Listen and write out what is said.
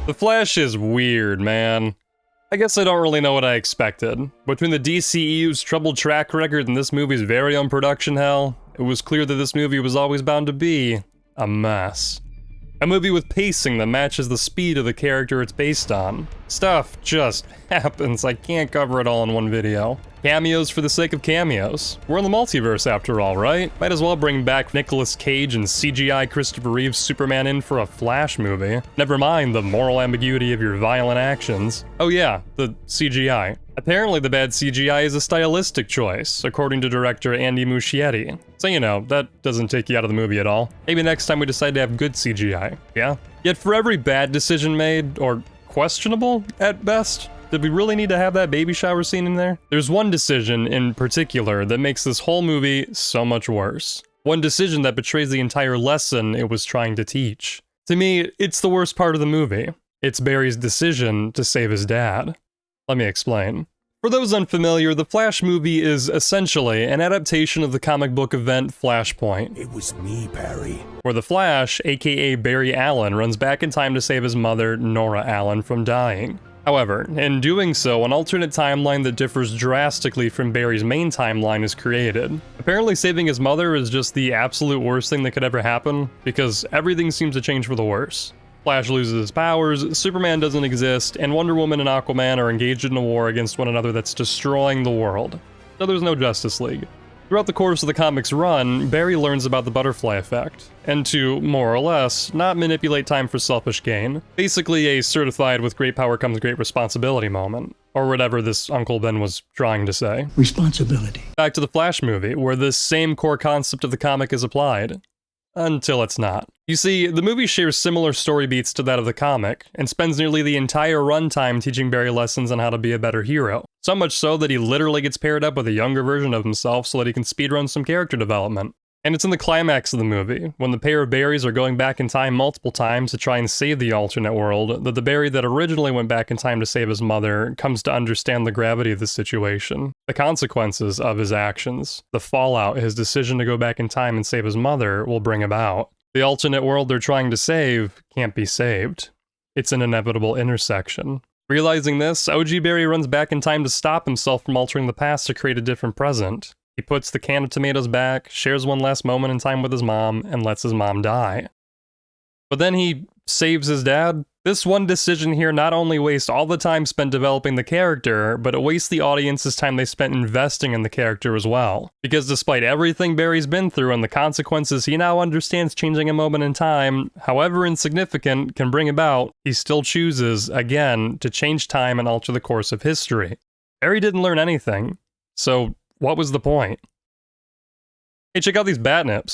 The Flash is weird, man. I guess I don't really know what I expected. Between the DCEU's troubled track record and this movie's very own production hell, it was clear that this movie was always bound to be a mess. A movie with pacing that matches the speed of the character it's based on. Stuff just happens, I can't cover it all in one video. Cameos for the sake of cameos. We're in the multiverse after all, right? Might as well bring back Nicolas Cage and CGI Christopher Reeve's Superman in for a Flash movie. Never mind the moral ambiguity of your violent actions. Oh yeah, the CGI. Apparently the bad CGI is a stylistic choice, according to director Andy Muschietti. So you know, that doesn't take you out of the movie at all. Maybe next time we decide to have good CGI, yeah? Yet for every bad decision made, or questionable at best, did we really need to have that baby shower scene in there? There's one decision in particular that makes this whole movie so much worse. One decision that betrays the entire lesson it was trying to teach. To me, it's the worst part of the movie. It's Barry's decision to save his dad. Let me explain. For those unfamiliar, the Flash movie is essentially an adaptation of the comic book event Flashpoint. It was me, Barry. Where the Flash, aka Barry Allen, runs back in time to save his mother, Nora Allen, from dying. However, in doing so, an alternate timeline that differs drastically from Barry's main timeline is created. Apparently saving his mother is just the absolute worst thing that could ever happen, because everything seems to change for the worse. Flash loses his powers, Superman doesn't exist, and Wonder Woman and Aquaman are engaged in a war against one another that's destroying the world. So there's no Justice League. Throughout the course of the comic's run, Barry learns about the butterfly effect, and to, more or less, not manipulate time for selfish gain. Basically a certified with great power comes great responsibility moment. Or whatever this Uncle Ben was trying to say. Responsibility. Back to the Flash movie, where this same core concept of the comic is applied. Until it's not. You see, the movie shares similar story beats to that of the comic, and spends nearly the entire runtime teaching Barry lessons on how to be a better hero. So much so that he literally gets paired up with a younger version of himself so that he can speedrun some character development. And it's in the climax of the movie, when the pair of Barrys are going back in time multiple times to try and save the alternate world, that the Barry that originally went back in time to save his mother comes to understand the gravity of the situation, the consequences of his actions, the fallout his decision to go back in time and save his mother will bring about. The alternate world they're trying to save can't be saved. It's an inevitable intersection. Realizing this, OG Barry runs back in time to stop himself from altering the past to create a different present. He puts the can of tomatoes back, shares one last moment in time with his mom, and lets his mom die. But then he saves his dad. This one decision here not only wastes all the time spent developing the character, but it wastes the audience's time they spent investing in the character as well. Because despite everything Barry's been through and the consequences he now understands changing a moment in time, however insignificant, can bring about, he still chooses, again, to change time and alter the course of history. Barry didn't learn anything, so what was the point? Hey, check out these bat nips.